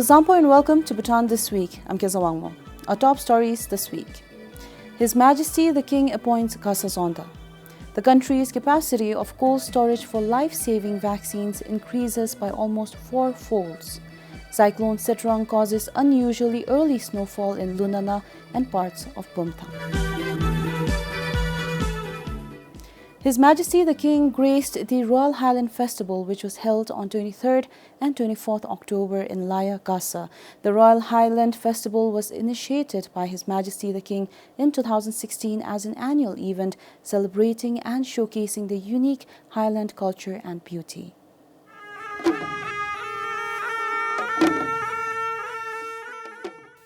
Zampo and welcome to Bhutan This Week. I'm Kezawangmo. Our top stories this week. His Majesty the King appoints Kasa Zonda. The country's capacity of cold storage for life-saving vaccines increases by almost four-folds. Cyclone Sitrang causes unusually early snowfall in Lunana and parts of Bumthang. His Majesty the King graced the Royal Highland Festival, which was held on 23rd and 24th October in Laya, Gasa. The Royal Highland Festival was initiated by His Majesty the King in 2016 as an annual event celebrating and showcasing the unique Highland culture and beauty.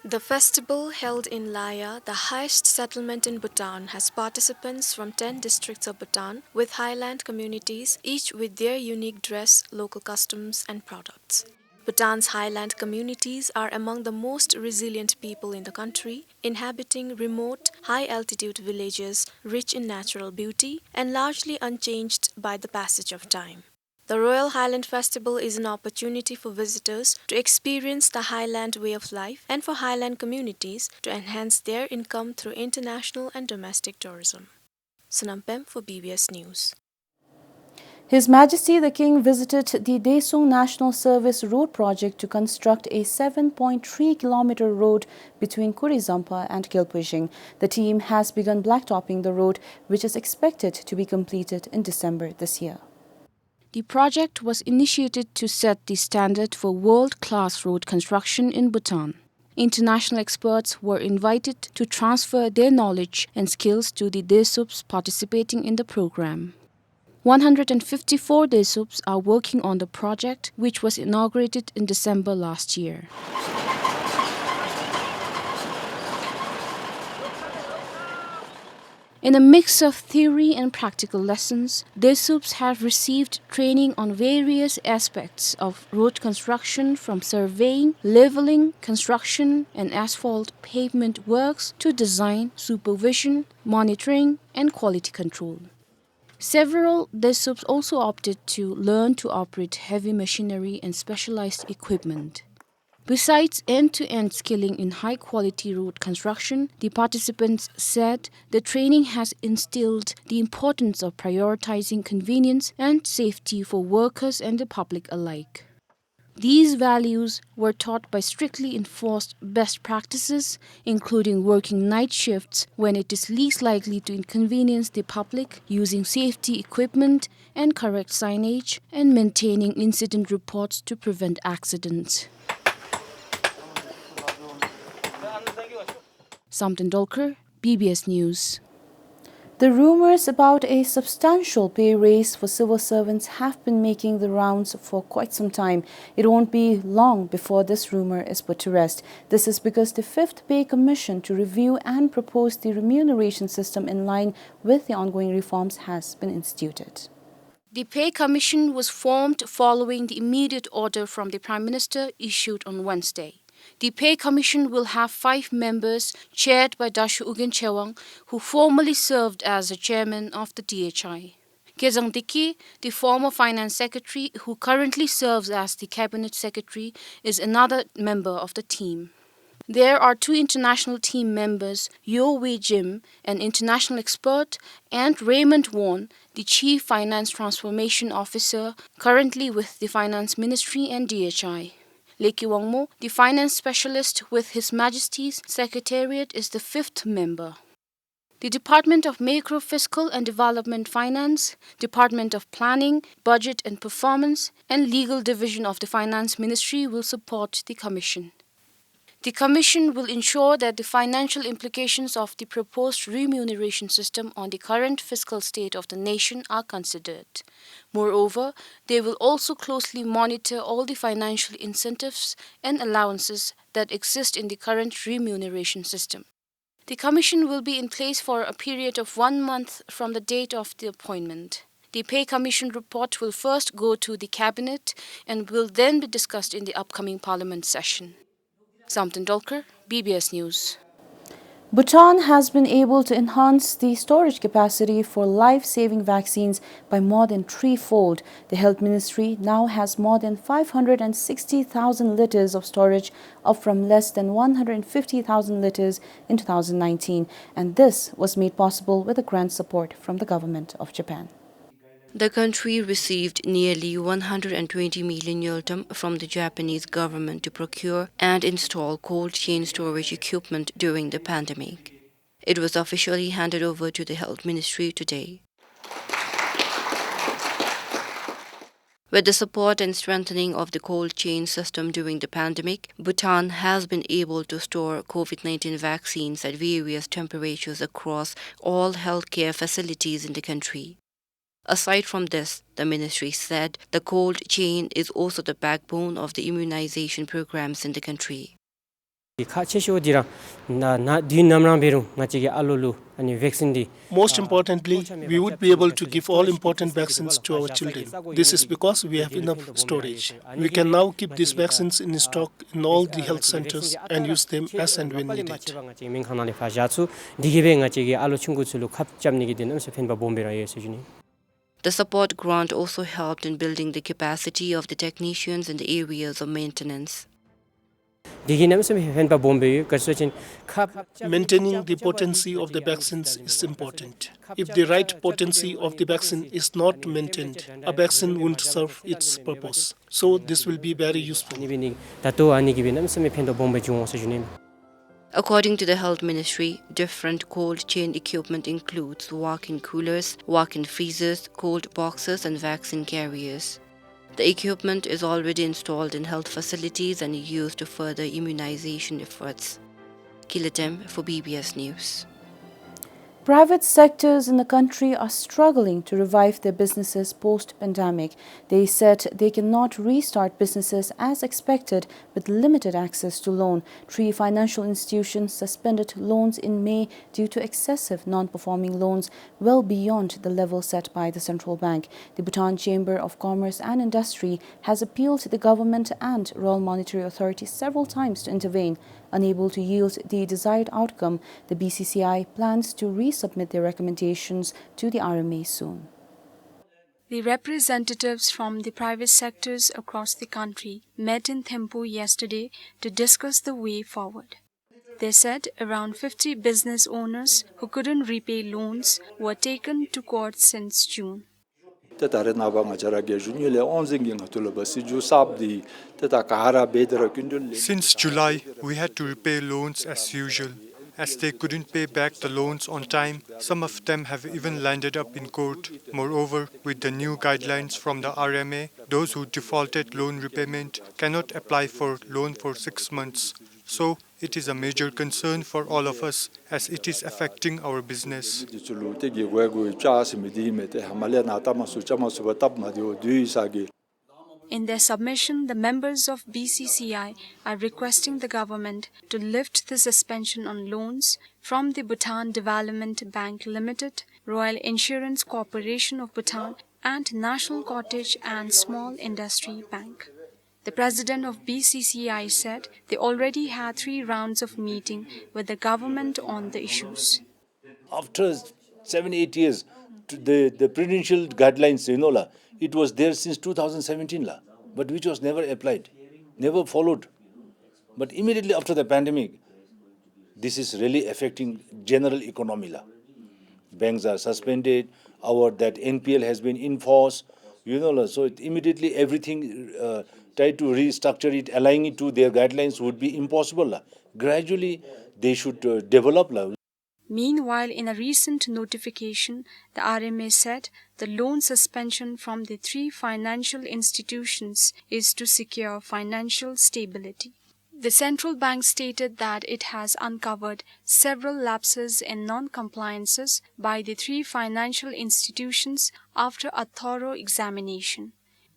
The festival, held in Laya, the highest settlement in Bhutan, has participants from 10 districts of Bhutan with highland communities, each with their unique dress, local customs and products. Bhutan's highland communities are among the most resilient people in the country, inhabiting remote, high-altitude villages rich in natural beauty and largely unchanged by the passage of time. The Royal Highland Festival is an opportunity for visitors to experience the Highland way of life and for Highland communities to enhance their income through international and domestic tourism. Sunampem for BBS News. His Majesty the King visited the Desung National Service Road Project to construct a 7.3-kilometer road between Kurizampa and Kilpujing. The team has begun blacktopping the road, which is expected to be completed in December this year. The project was initiated to set the standard for world-class road construction in Bhutan. International experts were invited to transfer their knowledge and skills to the Desups participating in the program. 154 Desups are working on the project, which was inaugurated in December last year. In a mix of theory and practical lessons, Desups have received training on various aspects of road construction, from surveying, leveling, construction and asphalt pavement works to design, supervision, monitoring and quality control. Several Desups also opted to learn to operate heavy machinery and specialized equipment. Besides end-to-end skilling in high-quality road construction, the participants said the training has instilled the importance of prioritizing convenience and safety for workers and the public alike. These values were taught by strictly enforced best practices, including working night shifts when it is least likely to inconvenience the public, using safety equipment and correct signage, and maintaining incident reports to prevent accidents. Samten Dolker, BBS News. The rumors about a substantial pay raise for civil servants have been making the rounds for quite some time. It won't be long before this rumor is put to rest. This is because the 5th Pay Commission to review and propose the remuneration system in line with the ongoing reforms has been instituted. The Pay Commission was formed following the immediate order from the Prime Minister issued on Wednesday. The Pay Commission will have 5 members, chaired by Dashu Ugen Chewang, who formerly served as the chairman of the DHI. Kezang Diki, the former finance secretary, who currently serves as the cabinet secretary, is another member of the team. There are 2 international team members, Yo Wei Jim, an international expert, and Raymond Won, the chief finance transformation officer, currently with the Finance Ministry and DHI. Leki Wangmo, the finance specialist with His Majesty's Secretariat, is the 5th member. The Department of Macro Fiscal and Development Finance, Department of Planning, Budget and Performance, and Legal Division of the Finance Ministry will support the Commission. The Commission will ensure that the financial implications of the proposed remuneration system on the current fiscal state of the nation are considered. Moreover, they will also closely monitor all the financial incentives and allowances that exist in the current remuneration system. The Commission will be in place for a period of 1 month from the date of the appointment. The Pay Commission report will first go to the Cabinet and will then be discussed in the upcoming Parliament session. Samten Dolker, BBS News. Bhutan has been able to enhance the storage capacity for life-saving vaccines by more than threefold. The Health Ministry now has more than 560,000 litres of storage, up from less than 150,000 litres in 2019, and this was made possible with the grant support from the government of Japan. The country received nearly 120 million yuan from the Japanese government to procure and install cold chain storage equipment during the pandemic. It was officially handed over to the Health Ministry today. With the support and strengthening of the cold chain system during the pandemic, Bhutan has been able to store COVID-19 vaccines at various temperatures across all healthcare facilities in the country. Aside from this, the ministry said the cold chain is also the backbone of the immunization programs in the country. Most importantly, we would be able to give all important vaccines to our children. This is because we have enough storage. We can now keep these vaccines in stock in all the health centers and use them as and when needed. The support grant also helped in building the capacity of the technicians in the areas of maintenance. Maintaining the potency of the vaccines is important. If the right potency of the vaccine is not maintained, a vaccine won't serve its purpose. So this will be very useful. According to the Health Ministry, different cold chain equipment includes walk-in coolers, walk-in freezers, cold boxes and vaccine carriers. The equipment is already installed in health facilities and used to further immunization efforts. Kilatem for BBS News. Private sectors in the country are struggling to revive their businesses post-pandemic. They said they cannot restart businesses as expected with limited access to loan. 3 financial institutions suspended loans in May due to excessive non-performing loans well beyond the level set by the central bank. The Bhutan Chamber of Commerce and Industry has appealed to the government and Royal Monetary Authority several times to intervene. Unable to yield the desired outcome, the BCCI plans to resubmit their recommendations to the RMA soon. The representatives from the private sectors across the country met in Thimphu yesterday to discuss the way forward. They said around 50 business owners who couldn't repay loans were taken to court since June. Since July, we had to repay loans as usual. As they couldn't pay back the loans on time, some of them have even landed up in court. Moreover, with the new guidelines from the RMA, those who defaulted loan repayment cannot apply for loan for 6 months. So, it is a major concern for all of us as it is affecting our business. In their submission, the members of BCCI are requesting the government to lift the suspension on loans from the Bhutan Development Bank Limited, Royal Insurance Corporation of Bhutan, and National Cottage and Small Industry Bank. The president of BCCI said they already had 3 rounds of meeting with the government on the issues. After 7-8 years, the prudential guidelines, it was there since 2017, but which was never applied, never followed. But immediately after the pandemic, this is really affecting general economy. Banks are suspended, that NPL has been enforced, so immediately everything try to restructure it, aligning it to their guidelines would be impossible. Gradually, they should develop. Meanwhile, in a recent notification, the RMA said the loan suspension from the 3 financial institutions is to secure financial stability. The central bank stated that it has uncovered several lapses in non-compliances by the 3 financial institutions after a thorough examination.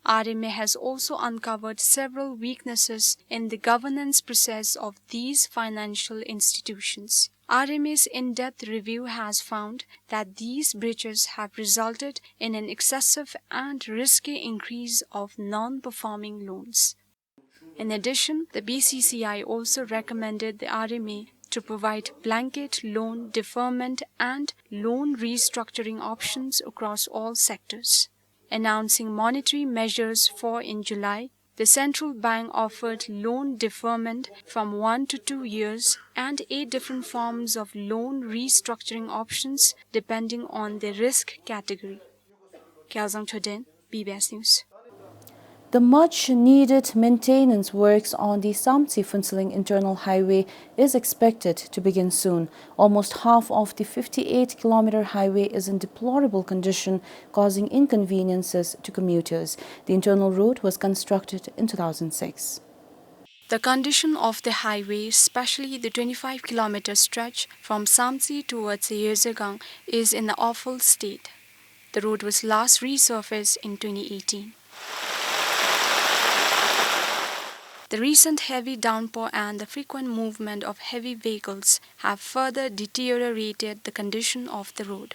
RMA has also uncovered several weaknesses in the governance process of these financial institutions. RMA's in-depth review has found that these breaches have resulted in an excessive and risky increase of non-performing loans. In addition, the BCCI also recommended the RMA to provide blanket loan deferment and loan restructuring options across all sectors. Announcing monetary measures for in July, the central bank offered loan deferment from 1 to 2 years and 8 different forms of loan restructuring options depending on the risk category. Kyalzang Choden, BBS News. The much-needed maintenance works on the Samtsi-Phuntsling Internal Highway is expected to begin soon. Almost half of the 58-kilometer highway is in deplorable condition, causing inconveniences to commuters. The internal road was constructed in 2006. The condition of the highway, especially the 25-kilometer stretch from Samtsi towards Yerzegang, is in an awful state. The road was last resurfaced in 2018. The recent heavy downpour and the frequent movement of heavy vehicles have further deteriorated the condition of the road.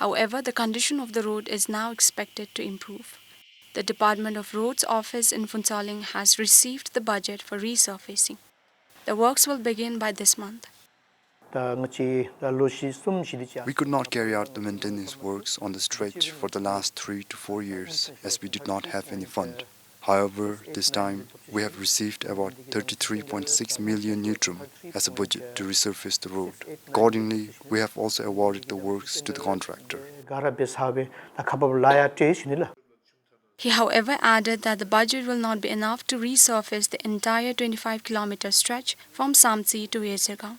However, the condition of the road is now expected to improve. The Department of Roads office in Phuntsholing has received the budget for resurfacing. The works will begin by this month. We could not carry out the maintenance works on the stretch for the last 3 to 4 years as we did not have any fund. However, this time we have received about 33.6 million neutrum as a budget to resurface the road. Accordingly, we have also awarded the works to the contractor. He, however, added that the budget will not be enough to resurface the entire 25-kilometer stretch from Samtsi to Yerzegang.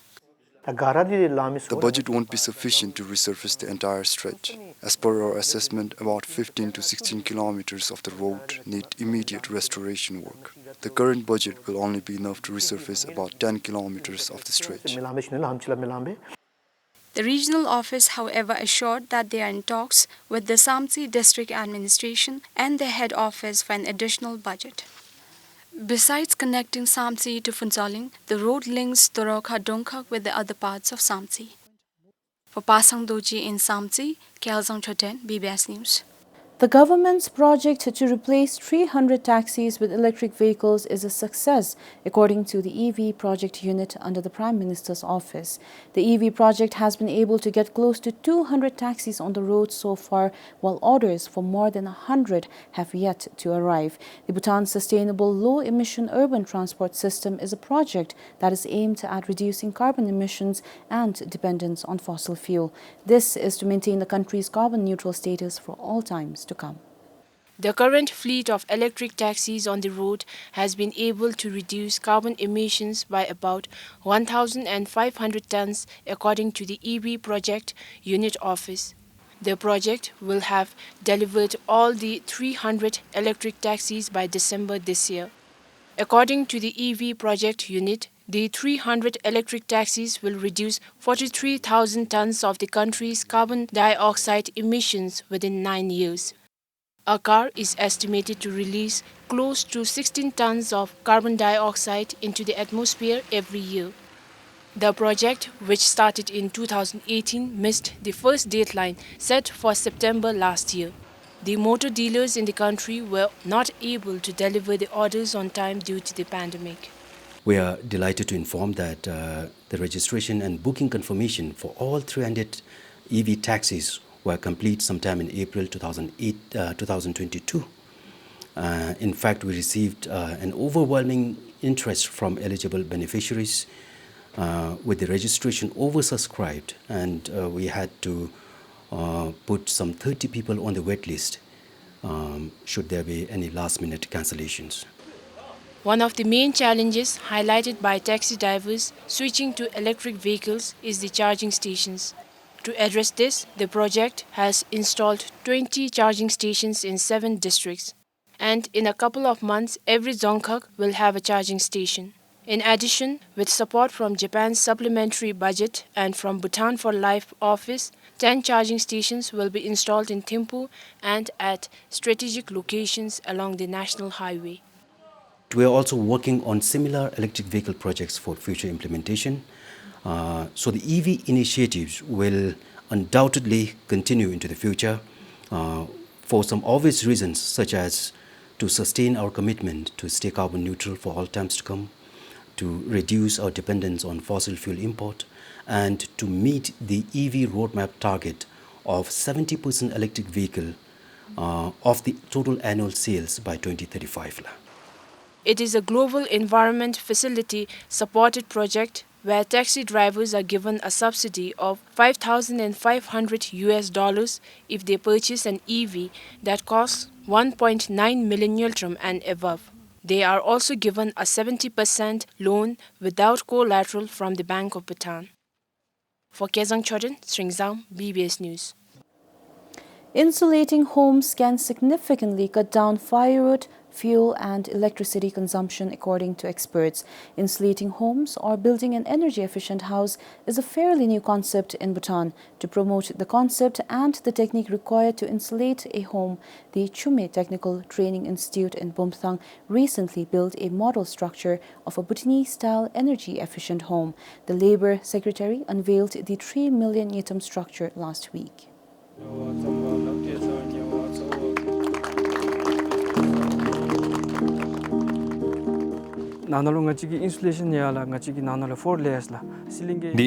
The budget won't be sufficient to resurface the entire stretch. As per our assessment, about 15 to 16 kilometers of the road need immediate restoration work. The current budget will only be enough to resurface about 10 kilometers of the stretch. The regional office, however, assured that they are in talks with the Samtsi district administration and their head office for an additional budget. Besides connecting Samtsi to Phuntsholing, the road links Dorokha Dongkhak with the other parts of Samtsi. For Pasang Doji in Samtsi, Kyalzang Choten, BBS News. The government's project to replace 300 taxis with electric vehicles is a success, according to the EV project unit under the Prime Minister's office. The EV project has been able to get close to 200 taxis on the road so far, while orders for more than 100 have yet to arrive. The Bhutan Sustainable Low-Emission Urban Transport System is a project that is aimed at reducing carbon emissions and dependence on fossil fuel. This is to maintain the country's carbon-neutral status for all times to come. The current fleet of electric taxis on the road has been able to reduce carbon emissions by about 1,500 tons, according to the EV Project Unit Office. The project will have delivered all the 300 electric taxis by December this year. According to the EV Project Unit, the 300 electric taxis will reduce 43,000 tons of the country's carbon dioxide emissions within 9 years. A car is estimated to release close to 16 tons of carbon dioxide into the atmosphere every year. The project, which started in 2018, missed the first deadline set for September last year. The motor dealers in the country were not able to deliver the orders on time due to the pandemic. We are delighted to inform that the registration and booking confirmation for all 300 EV taxis were complete sometime in April 2022. In fact, we received an overwhelming interest from eligible beneficiaries with the registration oversubscribed, and we had to put some 30 people on the wait list should there be any last-minute cancellations. One of the main challenges highlighted by taxi drivers switching to electric vehicles is the charging stations. To address this, the project has installed 20 charging stations in 7 districts, and in a couple of months, every Dzongkhag will have a charging station. In addition, with support from Japan's supplementary budget and from Bhutan for Life office, 10 charging stations will be installed in Thimphu and at strategic locations along the national highway. We are also working on similar electric vehicle projects for future implementation. So the EV initiatives will undoubtedly continue into the future for some obvious reasons, such as to sustain our commitment to stay carbon neutral for all times to come, to reduce our dependence on fossil fuel import and to meet the EV roadmap target of 70% electric vehicle of the total annual sales by 2035. It is a global environment facility supported project where taxi drivers are given a subsidy of $5,500 if they purchase an EV that costs 1.9 million Yultrum and above. They are also given a 70% loan without collateral from the Bank of Bhutan. For Kezang Chodin, Sringzam, BBS News. Insulating homes can significantly cut down firewood, fuel and electricity consumption according to experts. Insulating homes or building an energy-efficient house is a fairly new concept in Bhutan. To promote the concept and the technique required to insulate a home, the Chume Technical Training Institute in Bumthang recently built a model structure of a Bhutanese-style energy-efficient home. The Labour Secretary unveiled the 3 million yitam structure last week. The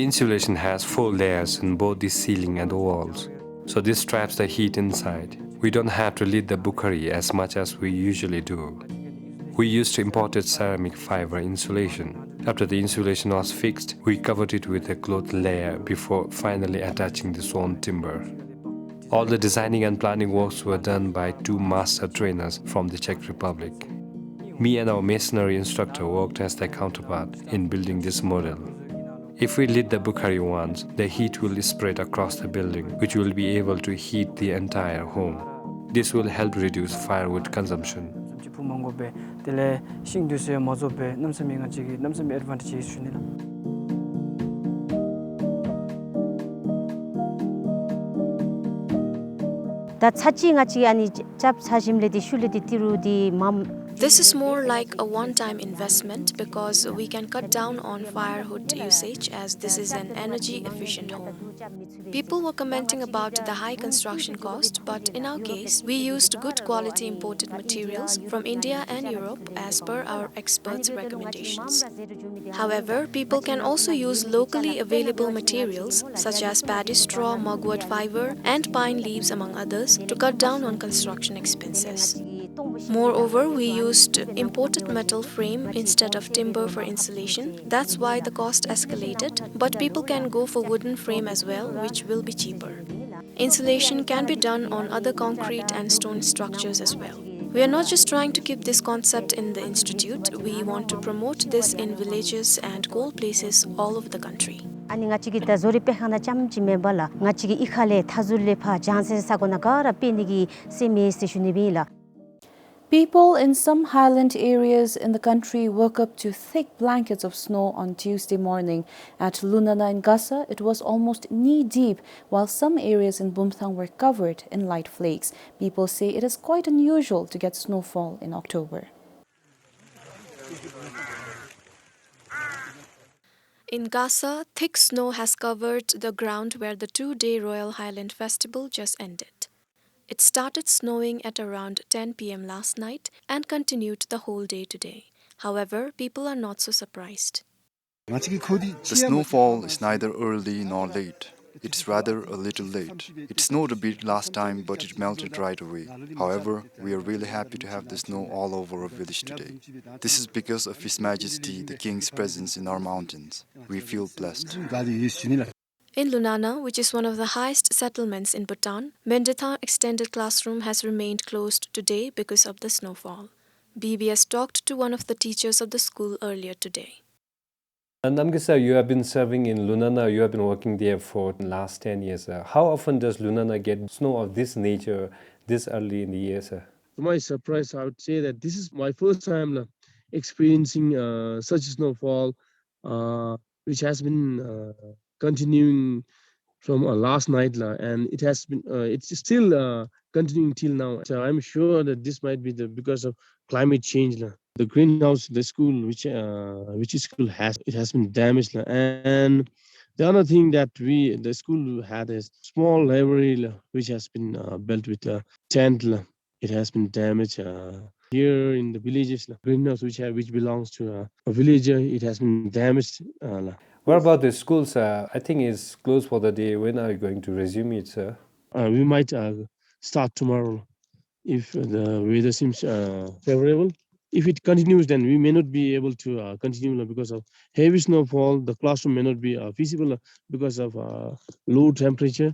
insulation has 4 layers in both the ceiling and the walls, so this traps the heat inside. We don't have to lit the bukhari as much as we usually do. We used imported ceramic fiber insulation. After the insulation was fixed, we covered it with a cloth layer before finally attaching the sawn timber. All the designing and planning works were done by 2 master trainers from the Czech Republic. Me and our masonry instructor worked as their counterpart in building this model. If we lit the bukhari once, the heat will spread across the building, which will be able to heat the entire home. This will help reduce firewood consumption. This is more like a one-time investment because we can cut down on firewood usage as this is an energy-efficient home. People were commenting about the high construction cost, but in our case, we used good quality imported materials from India and Europe as per our experts' recommendations. However, people can also use locally available materials such as paddy straw, mugwort fiber, and pine leaves among others to cut down on construction expenses. Moreover, we used imported metal frame instead of timber for insulation. That's why the cost escalated, but people can go for wooden frame as well, which will be cheaper. Insulation can be done on other concrete and stone structures as well. We are not just trying to keep this concept in the institute, we want to promote this in villages and cold places all over the country. People in some highland areas in the country woke up to thick blankets of snow on Tuesday morning. At Lunana in Gasa, it was almost knee-deep, while some areas in Bumthang were covered in light flakes. People say it is quite unusual to get snowfall in October. In Gasa, thick snow has covered the ground where the 2-day Royal Highland Festival just ended. It started snowing at around 10 p.m. last night and continued the whole day today. However, people are not so surprised. The snowfall is neither early nor late. It's rather a little late. It snowed a bit last time, but it melted right away. However, we are really happy to have the snow all over our village today. This is because of His Majesty the King's presence in our mountains. We feel blessed. In Lunana, which is one of the highest settlements in Bhutan, Mendetha Extended Classroom has remained closed today because of the snowfall. BBS talked to one of the teachers of the school earlier today. Namgisa, you have been serving in Lunana, you have been working there for the last 10 years. How often does Lunana get snow of this nature this early in the year, sir? To my surprise, I would say that this is my first time experiencing such snowfall, which has been continuing from last night, and it has been it's still continuing till now. So I'm sure that this might be because of climate change. The greenhouse, the school, which school has, it has been damaged, and the other thing that the school had a small library which has been built with a tent. It has been damaged. Here in the villages, greenhouse which belongs to a villager, it has been damaged. What about the schools? I think it's closed for the day. When are you going to resume it, sir? We might start tomorrow if the weather seems favorable. If it continues, then we may not be able to continue because of heavy snowfall. The classroom may not be feasible because of low temperature.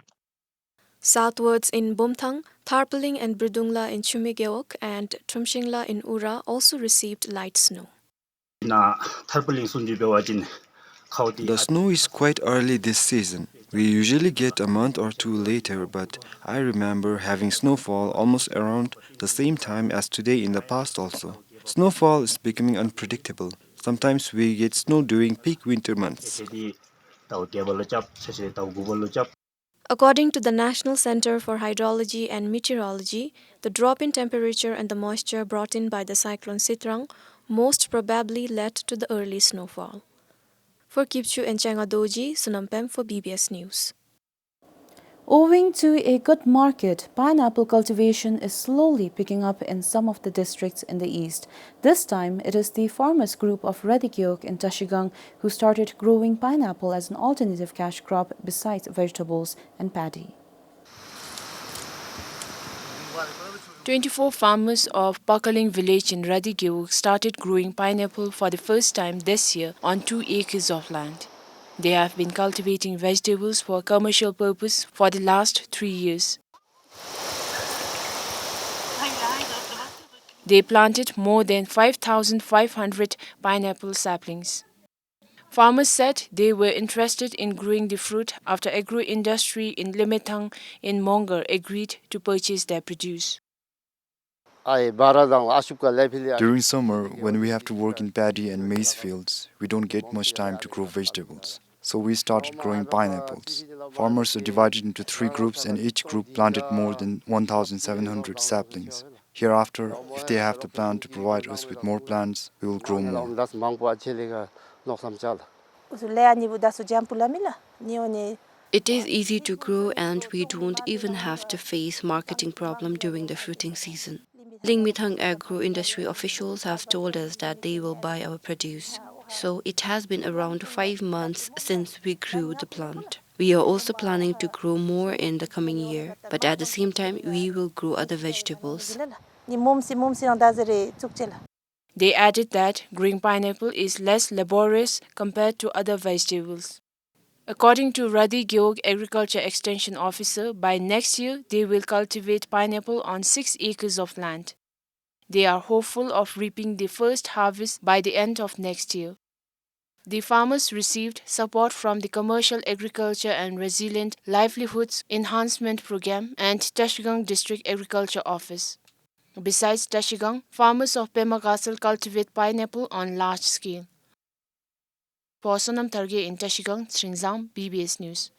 Southwards in Bumthang, Tharpaling and Bridungla in Chumigeok, and Trumshingla in Ura also received light snow. The snow is quite early this season. We usually get a month or two later, but I remember having snowfall almost around the same time as today in the past also. Snowfall is becoming unpredictable. Sometimes we get snow during peak winter months. According to the National Center for Hydrology and Meteorology, the drop in temperature and the moisture brought in by the cyclone Sitrang most probably led to the early snowfall. For Kipchu and Changadoji, Sunampem for BBS News. Owing to a good market, pineapple cultivation is slowly picking up in some of the districts in the east. This time, it is the farmers group of Redikyok in Tashigang who started growing pineapple as an alternative cash crop besides vegetables and paddy. 24 farmers of Pakaling village in Redikyok started growing pineapple for the first time this year on 2 acres of land. They have been cultivating vegetables for commercial purpose for the last 3 years. They planted more than 5,500 pineapple saplings. Farmers said they were interested in growing the fruit after agro-industry in Limetang in Mongar agreed to purchase their produce. During summer, when we have to work in paddy and maize fields, we don't get much time to grow vegetables. So we started growing pineapples. Farmers are divided into 3 groups and each group planted more than 1,700 saplings. Hereafter, if they have the plan to provide us with more plants, we will grow more. It is easy to grow and we don't even have to face marketing problem during the fruiting season. Lingmithang agro industry officials have told us that they will buy our produce. So it has been around 5 months since we grew the plant. We are also planning to grow more in the coming year, but at the same time we will grow other vegetables. They added that growing pineapple is less laborious compared to other vegetables. According to Radhi Gyog, Agriculture Extension Officer, by next year they will cultivate pineapple on 6 acres of land. They are hopeful of reaping the first harvest by the end of next year. The farmers received support from the Commercial Agriculture and Resilient Livelihoods Enhancement Program and Tashigang District Agriculture Office. Besides Tashigang, farmers of Pema Castle cultivate pineapple on large scale. For Sonam Targe in Tashigang, Sringzam, BBS News.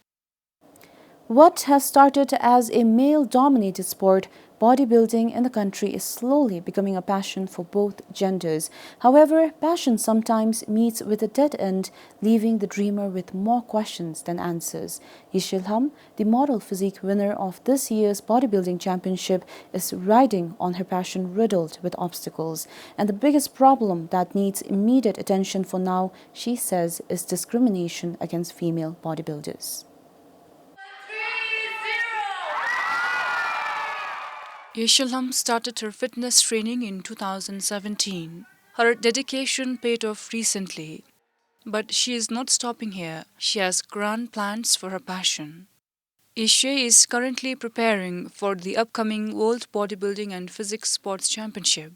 What has started as a male-dominated sport, bodybuilding in the country is slowly becoming a passion for both genders. However, passion sometimes meets with a dead end, leaving the dreamer with more questions than answers. Yishilham, the model physique winner of this year's bodybuilding championship, is riding on her passion riddled with obstacles. And the biggest problem that needs immediate attention for now, she says, is discrimination against female bodybuilders. Yeshalam started her fitness training in 2017. Her dedication paid off recently. But she is not stopping here. She has grand plans for her passion. Ishe is currently preparing for the upcoming World Bodybuilding and Physics Sports Championship.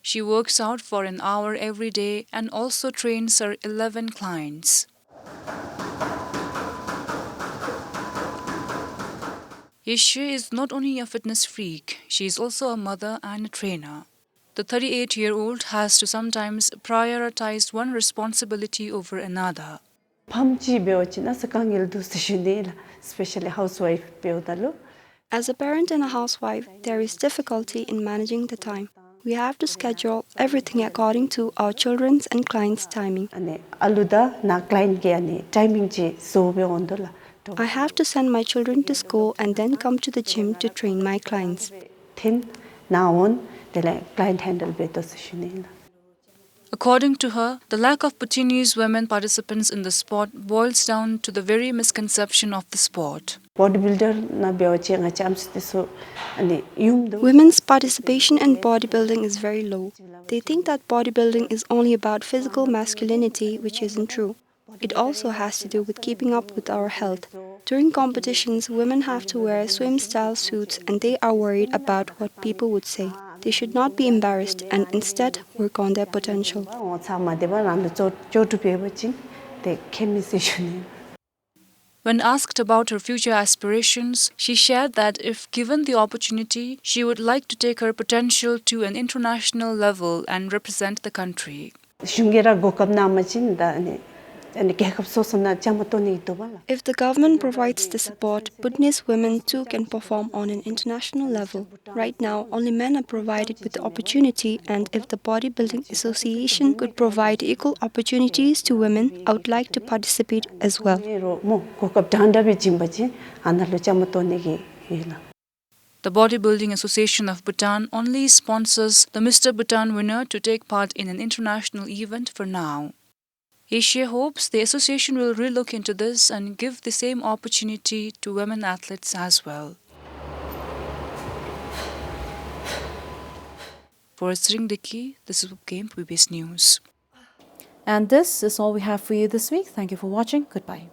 She works out for an hour every day and also trains her 11 clients. Ishe is not only a fitness freak, she is also a mother and a trainer. The 38-year-old has to sometimes prioritize one responsibility over another. Especially housewife. As a parent and a housewife, there is difficulty in managing the time. We have to schedule everything according to our children's and clients' timing. I have to send my children to school and then come to the gym to train my clients. client handle better session. According to her, the lack of Bhutanese women participants in the sport boils down to the very misconception of the sport. Bodybuilder na beoche nga chams so Women's participation in bodybuilding is very low. They think that bodybuilding is only about physical masculinity, which isn't true. It also has to do with keeping up with our health. During competitions, women have to wear swim-style suits and they are worried about what people would say. They should not be embarrassed and instead work on their potential. When asked about her future aspirations, she shared that if given the opportunity, she would like to take her potential to an international level and represent the country. If the government provides the support, Bhutanese women too can perform on an international level. Right now, only men are provided with the opportunity, and if the Bodybuilding Association could provide equal opportunities to women, I would like to participate as well. The Bodybuilding Association of Bhutan only sponsors the Mr. Bhutan winner to take part in an international event for now. Asia hopes the association will relook into this and give the same opportunity to women athletes as well. For Sringdiki, this is Game PBS News. And this is all we have for you this week. Thank you for watching. Goodbye.